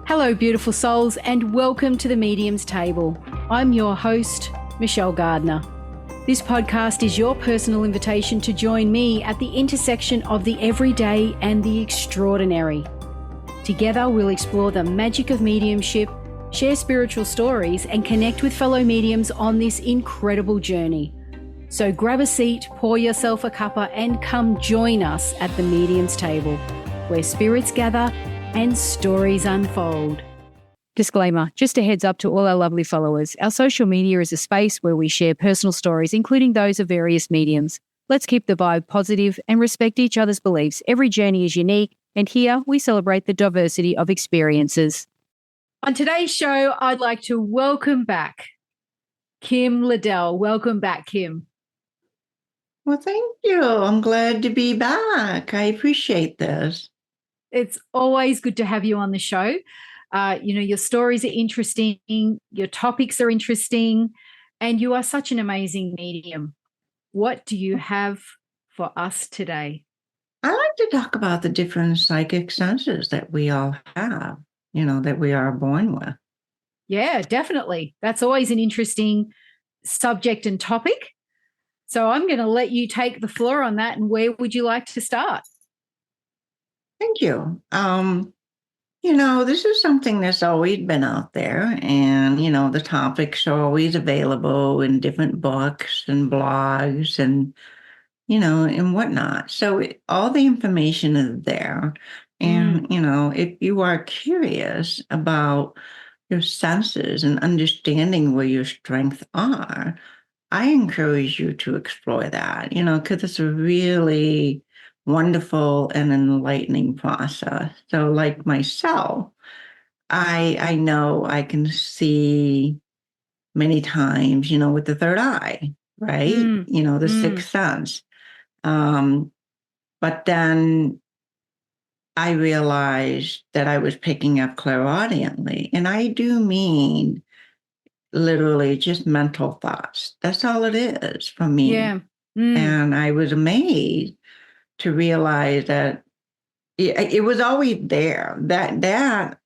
Hello, beautiful souls, and welcome to the Medium's Table. I'm your host, Michelle Gardner. This podcast is your personal invitation to join me at the intersection of the everyday and the extraordinary. Together, we'll explore the magic of mediumship, share spiritual stories, and connect with fellow mediums on this incredible journey. So grab a seat, pour yourself a cuppa, and come join us at the Medium's Table, where spirits gather and stories unfold. Disclaimer, just a heads up to all our lovely followers. Our social media is a space where we share personal stories, including those of various mediums. Let's keep the vibe positive and respect each other's beliefs. Every journey is unique, and here we celebrate the diversity of experiences. On today's show, I'd like to welcome back Kim Liddell. Welcome back, Kim. Well, thank you. I'm glad to be back. I appreciate this. It's always good to have you on the show. Your stories are interesting, your topics are interesting, and you are such an amazing medium. What do you have for us today? I like to talk about the different psychic senses that we all have, that we are born with. Yeah, definitely. That's always an interesting subject and topic. So I'm going to let you take the floor on that. And where would you like to start? Thank you. This is something that's always been out there, and, the topics are always available in different books and blogs and, and whatnot. So all the information is there. And, if you are curious about your senses and understanding where your strengths are, I encourage you to explore that, because it's a really wonderful and enlightening process. So, like myself, I know I can see many times, with the third eye, right? The sixth sense. But then I realized that I was picking up clairaudiently, and I do mean literally just mental thoughts. That's all it is for me. Yeah. And I was amazed to realize that it was always there. That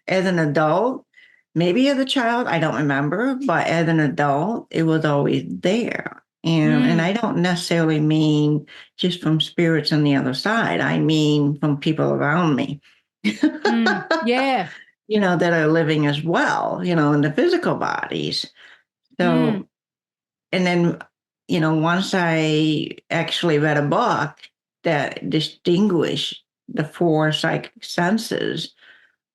as an adult, maybe as a child, I don't remember, but as an adult, it was always there. And I don't necessarily mean just from spirits on the other side. I mean from people around me. Yeah. That are living as well, in the physical bodies. So, and then, once I actually read a book that distinguished the four psychic senses,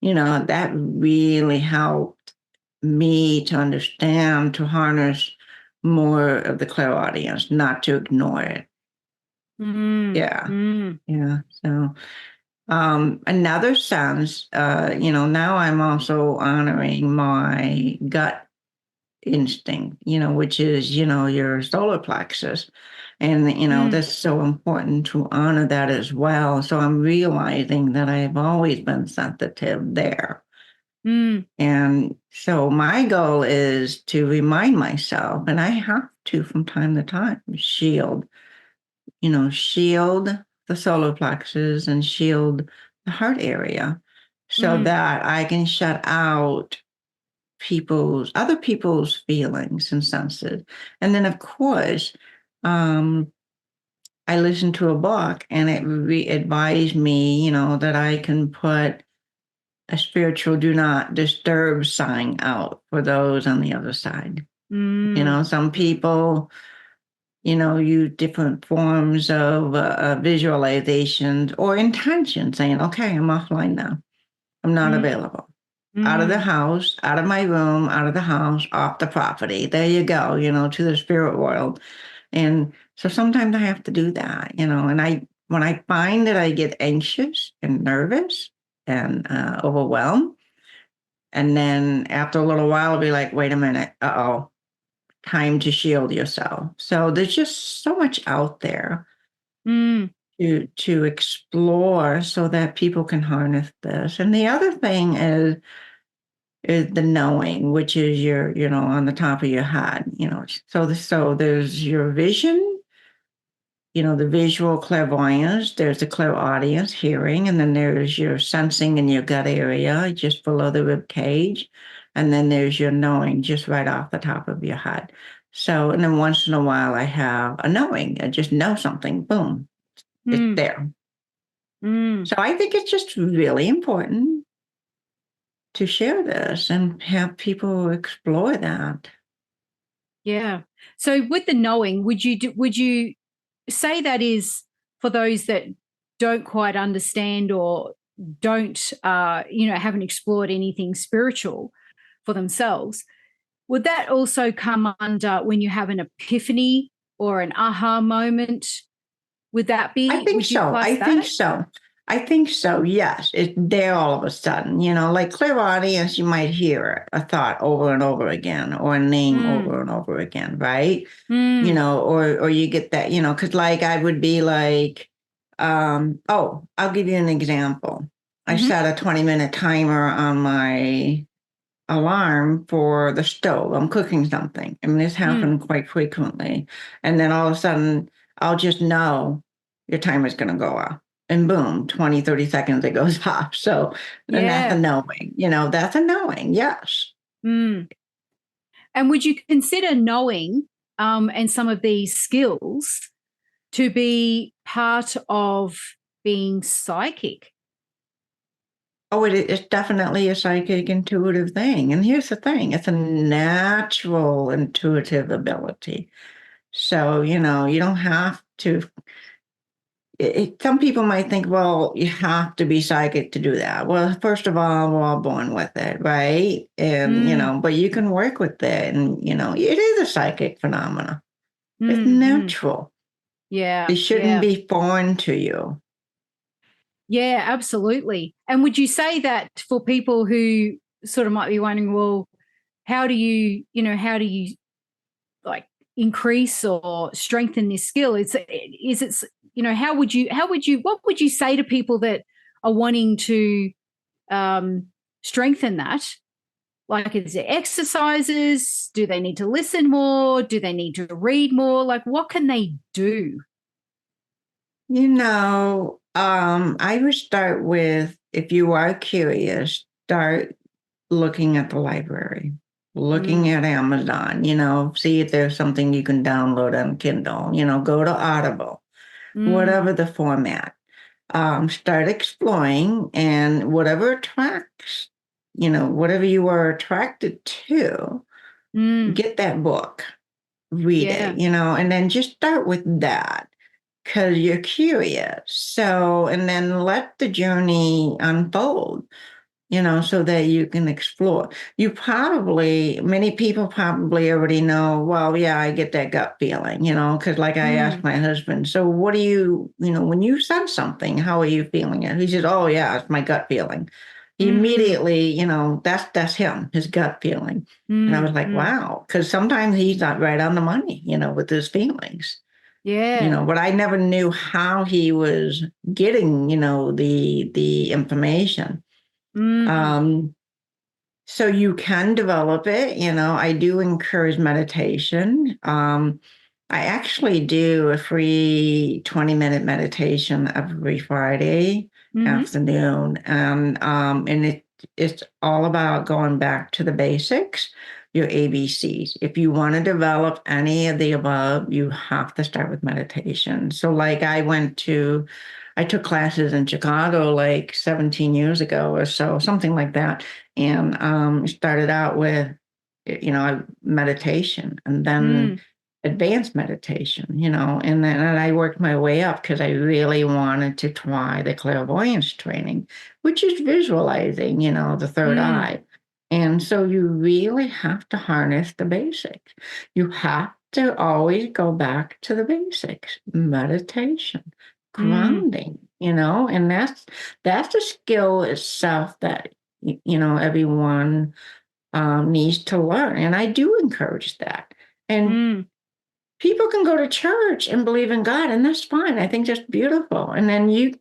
that really helped me to understand, to harness more of the clairaudience, not to ignore it. Yeah. So, another sense, now I'm also honoring my gut instinct, which is, your solar plexus. And, that's so important to honor that as well. So I'm realizing that I've always been sensitive there. And so my goal is to remind myself, and I have to from time to time, shield the solar plexus and shield the heart area so that I can shut out other people's feelings and senses. And then, of course, I listened to a book and it advised me, that I can put a spiritual do not disturb sign out for those on the other side. Some people, use different forms of visualizations or intention saying, okay, I'm offline now. I'm not available. Out of the house, out of my room, out of the house, off the property. There you go, to the spirit world. And so sometimes I have to do that, and when I find that I get anxious and nervous and overwhelmed, and then after a little while, I'll be like, wait a minute, time to shield yourself. So there's just so much out there to explore so that people can harness this. And the other thing is the knowing, which is your, on the top of your head, so there's your vision, the visual clairvoyance, there's the clairaudience, hearing, and then there's your sensing in your gut area, just below the rib cage. And then there's your knowing just right off the top of your head. So, and then once in a while I have a knowing. I just know something, boom, it's there. So I think it's just really important to share this and have people explore that. Yeah. So with the knowing, would you say that is for those that don't quite understand or don't haven't explored anything spiritual for themselves? Would that also come under when you have an epiphany or an aha moment? Would that be? I think Would you so. class I that? think so. I think so. Yes. It's there all of a sudden, like clairaudience, you might hear a thought over and over again or a name over and over again, right? Or you get that, because like I would be like, I'll give you an example. I set a 20-minute timer on my alarm for the stove. I'm cooking something. I mean, this happened quite frequently. And then all of a sudden, I'll just know your timer's going to go off. And boom, 20, 30 seconds, it goes off. So, and that's a knowing, that's a knowing. Yes. And would you consider knowing and some of these skills to be part of being psychic? Oh, it's definitely a psychic intuitive thing. And here's the thing, it's a natural intuitive ability. So, you don't have to. Some people might think, well, you have to be psychic to do that. Well, first of all, we're all born with it, right? And, but you can work with it. And, it is a psychic phenomena. It's natural. Yeah. It shouldn't be foreign to you. Yeah, absolutely. And would you say that for people who sort of might be wondering, well, how do you like increase or strengthen this skill? Is it, what would you say to people that are wanting to strengthen that? Like, is there exercises? Do they need to listen more? Do they need to read more? Like, what can they do? I would start with, if you are curious, start looking at the library, looking at Amazon, see if there's something you can download on Kindle, go to Audible, whatever the format. Start exploring, and whatever attracts, whatever you are attracted to, get that book, read it, and then just start with that because you're curious. So, and then let the journey unfold, so that you can explore. Many people probably already know, well, yeah, I get that gut feeling, because like I asked my husband, so what do you, when you sense something, how are you feeling it? He said, oh, yeah, it's my gut feeling. He immediately, that's him, his gut feeling. And I was like, wow, because sometimes he's not right on the money, with his feelings. Yeah. But I never knew how he was getting, the information. So you can develop it. I do encourage meditation. I actually do a free 20-minute meditation every Friday afternoon. And it's all about going back to the basics, your ABCs. If you want to develop any of the above, you have to start with meditation. So like I took classes in Chicago like 17 years ago or so, something like that. And started out with, meditation, and then advanced meditation, and then I worked my way up because I really wanted to try the clairvoyance training, which is visualizing, the third eye. And so you really have to harness the basics. You have to always go back to the basics, meditation, grounding, and that's the skill itself that, everyone needs to learn. And I do encourage that. And people can go to church and believe in God, and that's fine. I think that's beautiful. And then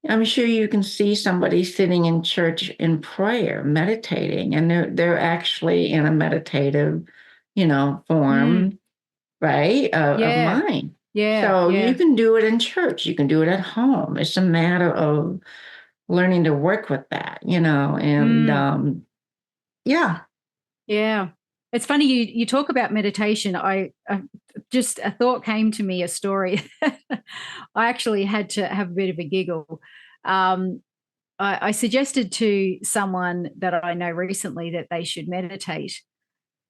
I'm sure you can see somebody sitting in church in prayer, meditating, and they're actually in a meditative, form, right, of mind. Yeah. So Yeah. you can do it in church, you can do it at home. It's a matter of learning to work with that, and yeah. Yeah. It's funny you talk about meditation. I just a thought came to me, a story. I actually had to have a bit of a giggle. Um, I suggested to someone that I know recently that they should meditate,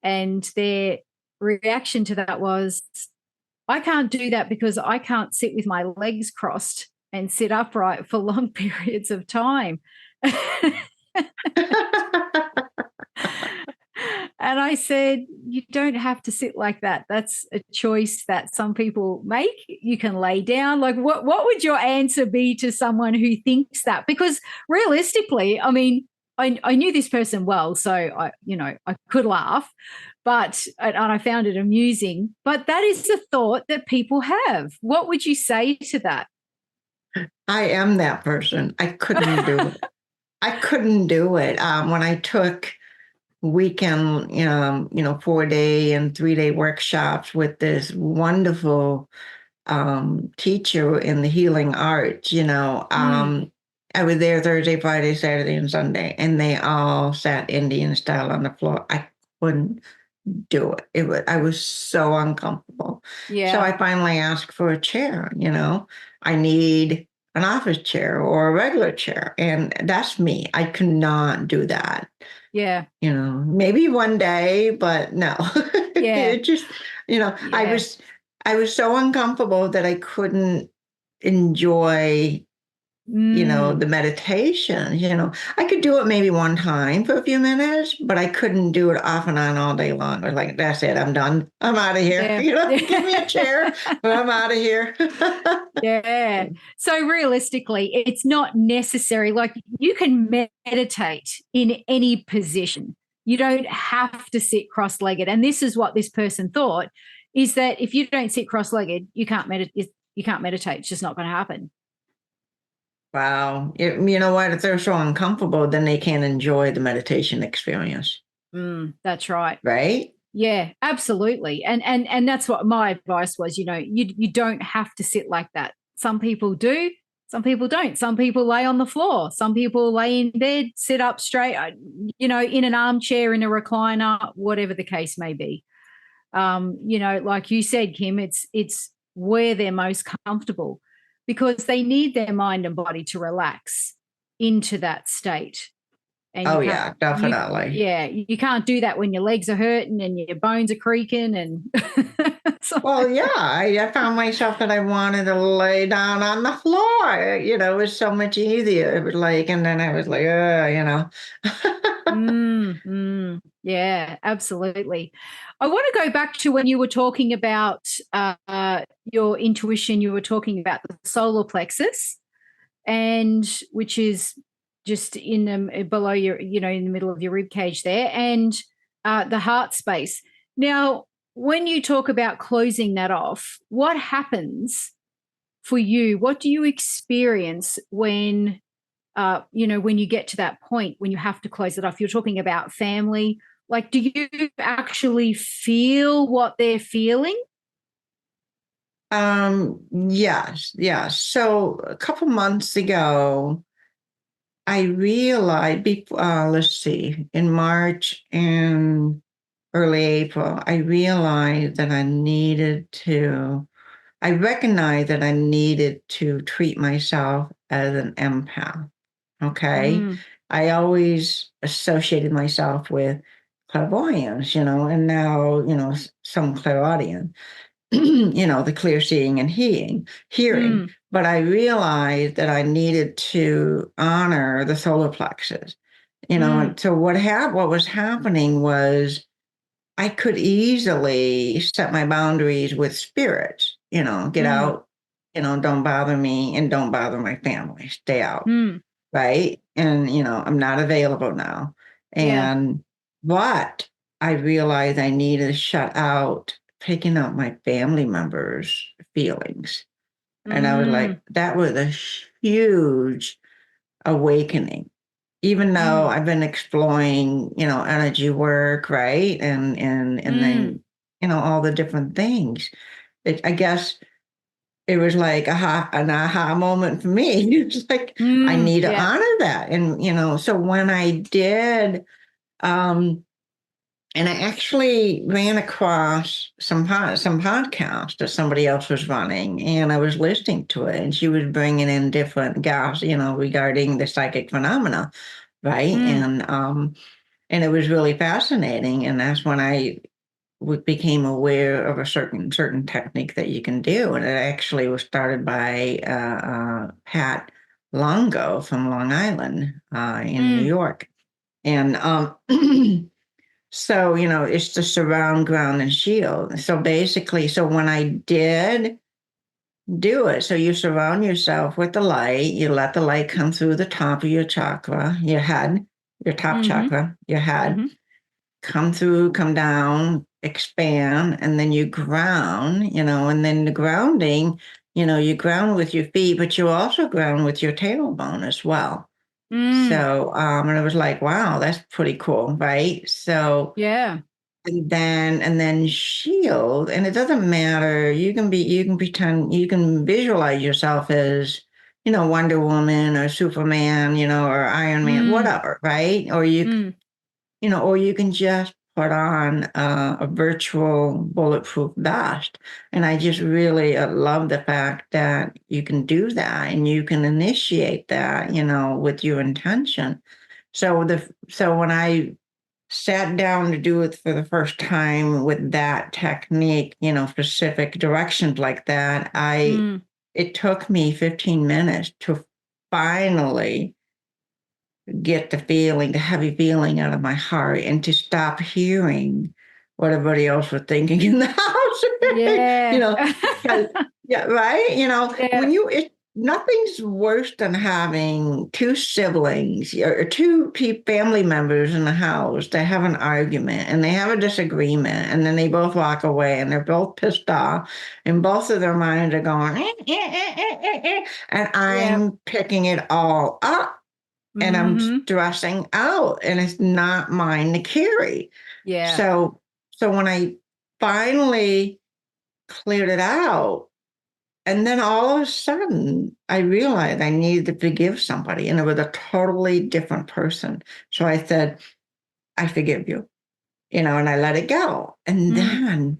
and their reaction to that was, I can't do that because I can't sit with my legs crossed and sit upright for long periods of time. And I said, you don't have to sit like that. That's a choice that some people make. You can lay down. Like, what would your answer be to someone who thinks that? Because realistically, I mean, I knew this person well, so I could laugh, and I found it amusing. But that is the thought that people have. What would you say to that? I am that person. I couldn't do it. I couldn't do it. When I took weekend, 4-day and 3-day workshops with this wonderful teacher in the healing arts, I was there Thursday, Friday, Saturday, and Sunday, and they all sat Indian style on the floor. I couldn't do it. I was so uncomfortable. So Yeah, I finally asked for a chair, I need an office chair or a regular chair. And that's me. I could not do that. yeah, Maybe one day, but no. yeah, It just, I yeah. was so uncomfortable that I couldn't enjoy the Mm, meditation. I could do it maybe one time for a few minutes, but I couldn't do it off and on all day long. I was like, that's it, I'm done. I'm out of here. yeah. Give me a chair, but I'm out of here. Yeah. So realistically, it's not necessary. Like, you can meditate in any position. You don't have to sit cross-legged. And this is what this person thought, is that if you don't sit cross-legged, you can't meditate. You can't meditate. It's just not going to happen. Wow. You know what? If they're so uncomfortable, then they can't enjoy the meditation experience. That's right. Right? Yeah, absolutely. And that's what my advice was. You don't have to sit like that. Some people do, some people don't. Some people lay on the floor. Some people lay in bed, sit up straight, in an armchair, in a recliner, whatever the case may be. Like you said, Kim, it's where they're most comfortable, because they need their mind and body to relax into that state. And Oh, yeah, definitely. you can't do that when your legs are hurting and your bones are creaking. And Well, yeah, I found myself that I wanted to lay down on the floor. It was so much easier. It was like, and then I was like, Yeah, absolutely. I want to go back to when you were talking about your intuition. You were talking about the solar plexus, and which is just in the below your, in the middle of your rib cage there, and the heart space. Now, when you talk about closing that off, what happens for you? What do you experience when when you get to that point when you have to close it off? You're talking about family. Like, do you actually feel what they're feeling? Yes, yes. So a couple months ago, I realized before, let's see, in March and early April, I recognized that I needed to treat myself as an empath. Okay. Mm, I always associated myself with clairvoyance, and now, some clairaudience, the clear seeing and hearing. mm, But I realized that I needed to honor the solar plexus, mm, and so what was happening was I could easily set my boundaries with spirits, get mm, out, don't bother me and don't bother my family, stay out. mm. Right. And, I'm not available now. Yeah. But I realized I needed to shut out picking up my family members' feelings. And I was Mm, like, that was a huge awakening, even though mm, I've been exploring, energy work, right? And mm, then, all the different things. I guess it was like an aha moment for me. It's like, I need to Yeah. honor that. And, so when I did, um, and I actually ran across some podcast that somebody else was running, and I was listening to it, and she was bringing in different guests, regarding the psychic phenomena, right? And it was really fascinating, and that's when I became aware of a certain technique that you can do, and it actually was started by Pat Longo from Long Island in New York, and so, it's the surround, ground, and shield. So basically, so when I did do it, so you surround yourself with the light, you let the light come through the top of your chakra, your head, your top chakra, your head, come through, come down, expand, and then you ground, and then the grounding, you ground with your feet, but you also ground with your tailbone as well. So, and it was like, wow, that's pretty cool, right? So, Yeah. and then shield, and it doesn't matter. You can pretend, you can visualize yourself as, Wonder Woman or Superman, or Iron Man, whatever, right? Or you can just put on a virtual bulletproof vest. And I just really love the fact that you can do that and you can initiate that, with your intention. So when I sat down to do it for the first time with that technique, specific directions like that, it took me 15 minutes to finally get the heavy feeling out of my heart and to stop hearing what everybody else was thinking in the house. Yeah. 'Cause- yeah, right. Yeah. Nothing's worse than having two siblings or two family members in the house that have an argument and they have a disagreement and then they both walk away and they're both pissed off and both of their minds are going, and Yeah. I'm picking it all up and I'm stressing out and it's not mine to carry. Yeah. So when I finally cleared it out, and then all of a sudden I realized I needed to forgive somebody and it was a totally different person. So I said, I forgive you, and I let it go. And then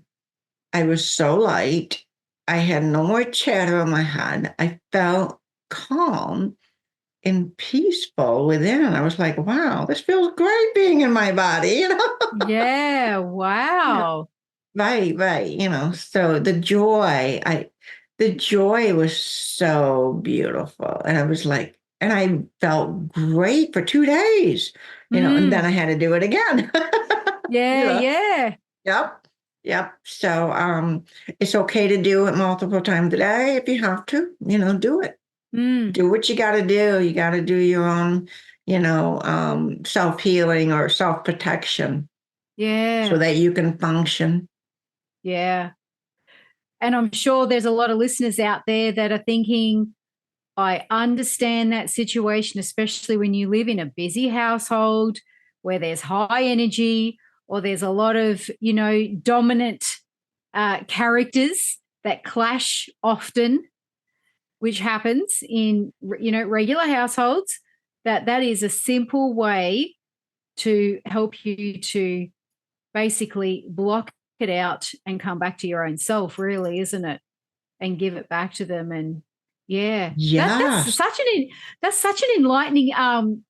I was so light. I had no more chatter in my head. I felt calm and peaceful within. I was like, wow, this feels great being in my body. Yeah. Yeah. Wow. Right. So the joy was so beautiful. And I was like, and I felt great for 2 days, and then I had to do it again. Yeah. you know, Yeah. yep. Yep. So it's okay to do it multiple times a day if you have to, do it. Do what you got to do. You got to do your own, self-healing or self-protection so Yeah. that you can function. Yeah. And I'm sure there's a lot of listeners out there that are thinking, I understand that situation, especially when you live in a busy household where there's high energy or there's a lot of, dominant characters that clash often, which happens in, regular households, that is a simple way to help you to basically block it out and come back to your own self, really, isn't it? And give it back to them. And yeah, Yes. that's such an enlightening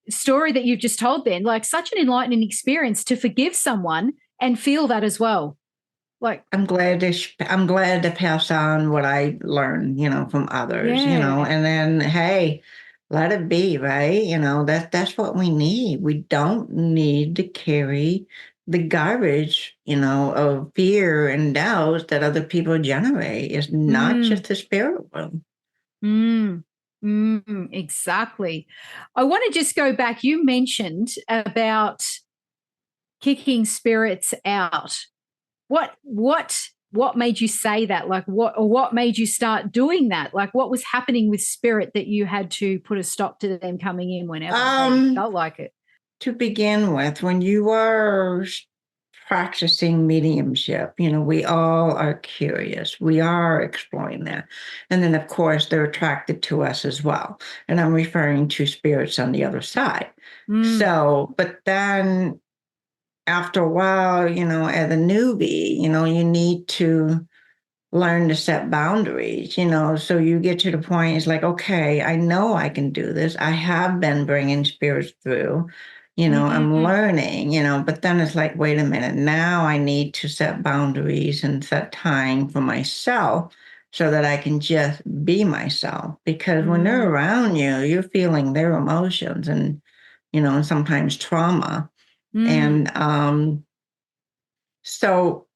story that you've just told, Ben. Like such an enlightening experience to forgive someone and feel that as well. Like I'm glad to pass on what I learned, from others, yeah. and then hey, let it be, right? That's what we need. We don't need to carry the garbage, of fear and doubts that other people generate. It's not Mm, just the spirit world. exactly. I want to just go back. You mentioned about kicking spirits out. What made you say that? Like what made you start doing that? Like what was happening with spirit that you had to put a stop to them coming in whenever they felt like it? To begin with, when you are practicing mediumship. We all are curious. We are exploring that. And then, of course, they're attracted to us as well. And I'm referring to spirits on the other side. So, but then after a while, as a newbie, you need to learn to set boundaries, so you get to the point, it's like, okay, I know I can do this. I have been bringing spirits through, I'm learning, but then it's like, wait a minute, now I need to set boundaries and set time for myself so that I can just be myself. Because when they're around you, you're feeling their emotions and sometimes trauma. And so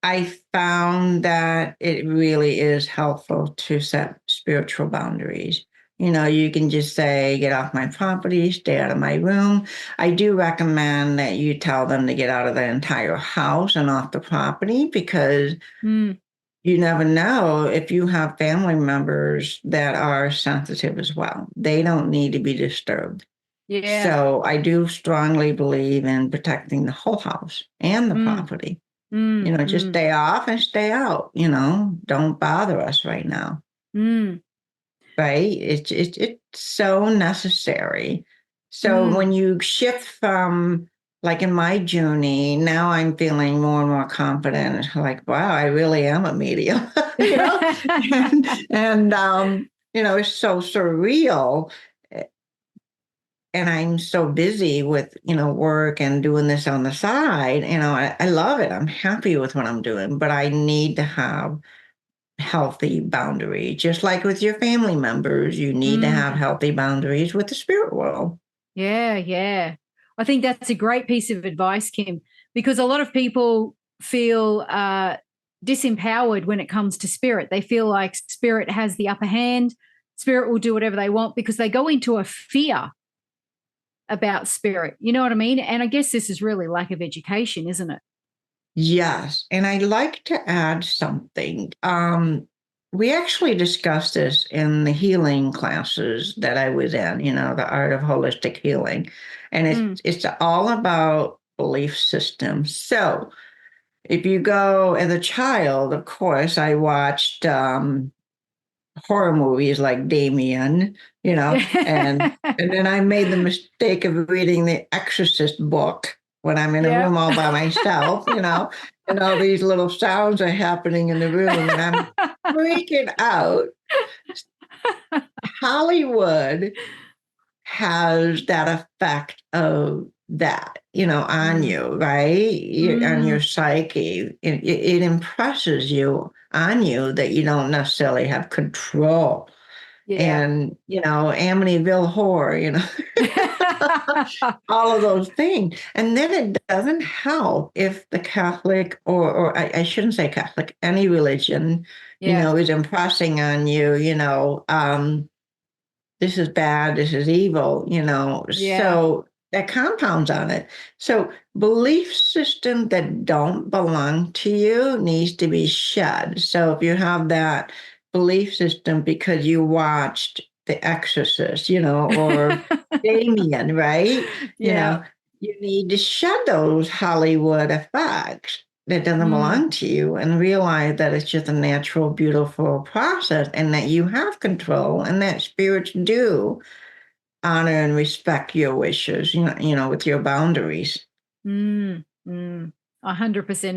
I found that it really is helpful to set spiritual boundaries. You can just say, get off my property, stay out of my room. I do recommend that you tell them to get out of the entire house and off the property, because you never know if you have family members that are sensitive as well. They don't need to be disturbed. Yeah. So I do strongly believe in protecting the whole house and the property. Just stay off and stay out, don't bother us right now. Right? It's so necessary. So when you shift from, like in my journey, now I'm feeling more and more confident. Like, wow, I really am a medium, and it's so surreal. And I'm so busy with, work and doing this on the side. I love it. I'm happy with what I'm doing, but I need to have healthy boundaries. Just like with your family members, you need to have healthy boundaries with the spirit world. Yeah, yeah. I think that's a great piece of advice, Kim, because a lot of people feel disempowered when it comes to spirit. They feel like spirit has the upper hand. Spirit will do whatever they want because they go into a fear about spirit. You know what I mean? And I guess this is really lack of education, isn't it? Yes. And I'd like to add something. We actually discussed this in the healing classes that I was in, the art of holistic healing. And it's all about belief systems. So if you go as a child, of course, I watched horror movies like Damien, and then I made the mistake of reading the Exorcist book when I'm in a room all by myself, and all these little sounds are happening in the room, and I'm freaking out. Hollywood has that effect of that, on you, right? On your psyche. It impresses you on you that you don't necessarily have control. Yeah. And, Amityville Horror, all of those things. And then it doesn't help if the Catholic, or I shouldn't say Catholic, any religion, is impressing on you, this is bad, this is evil, so that compounds on it. So belief system that don't belong to you needs to be shed. So if you have that belief system because you watched The Exorcist, or Damien, right? You need to shed those Hollywood effects that doesn't belong to you and realize that it's just a natural, beautiful process and that you have control and that spirits do honor and respect your wishes, with your boundaries. 100%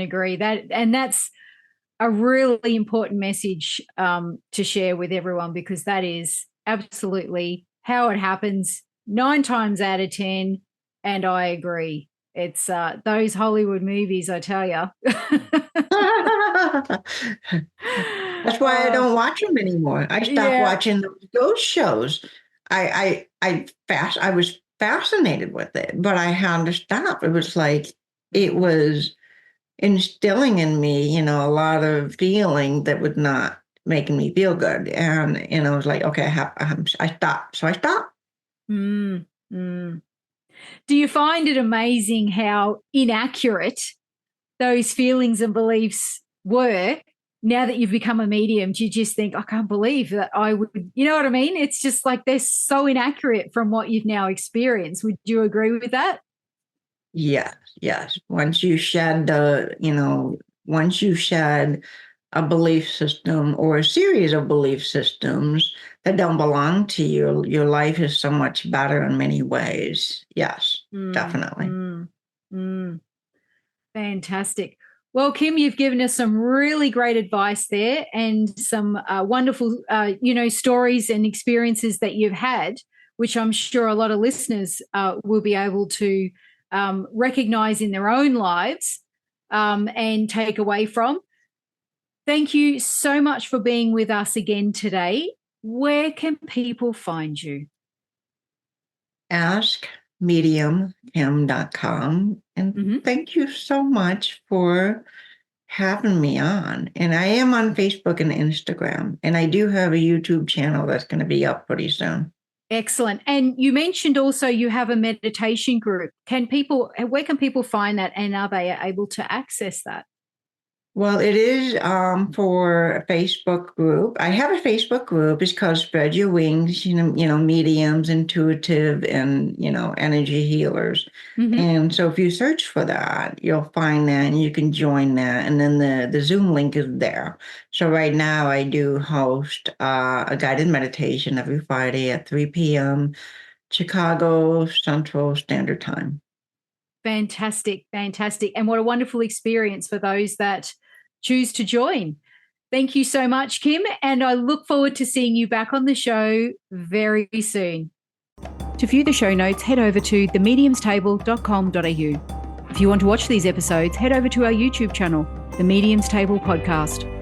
agree. That's a really important message to share with everyone, because that is absolutely how it happens 9 times out of 10. And I agree. It's those Hollywood movies, I tell you. That's why I don't watch them anymore. I stopped watching those shows. I was fascinated with it, but I had to stop. It was like it was instilling in me, a lot of feeling that was not making me feel good. And I was like, okay, I stopped. So I stopped. Do you find it amazing how inaccurate those feelings and beliefs were? Now that you've become a medium, do you just think, I can't believe that I would, you know what I mean? It's just like they're so inaccurate from what you've now experienced. Would you agree with that? Yes, yes. Once you shed once you shed a belief system or a series of belief systems that don't belong to you, your life is so much better in many ways. Yes, definitely. Mm. Fantastic. Well, Kim, you've given us some really great advice there and some wonderful, stories and experiences that you've had, which I'm sure a lot of listeners will be able to recognize in their own lives and take away from. Thank you so much for being with us again today. Where can people find you? AskMediumKim.com. And thank you so much for having me on. And I am on Facebook and Instagram, and I do have a YouTube channel that's going to be up pretty soon. Excellent. And you mentioned also you have a meditation group. Where can people find that, and are they able to access that? Well, it is for a Facebook group. I have a Facebook group. It's called Spread Your Wings, mediums, intuitive, and, energy healers. And so if you search for that, you'll find that and you can join that. And then the Zoom link is there. So right now I do host a guided meditation every Friday at 3 p.m. Chicago Central Standard Time. Fantastic. And what a wonderful experience for those that choose to join. Thank you so much, Kim, and I look forward to seeing you back on the show very soon. To view the show notes, head over to themediumstable.com.au. If you want to watch these episodes, head over to our YouTube channel, The Medium's Table Podcast.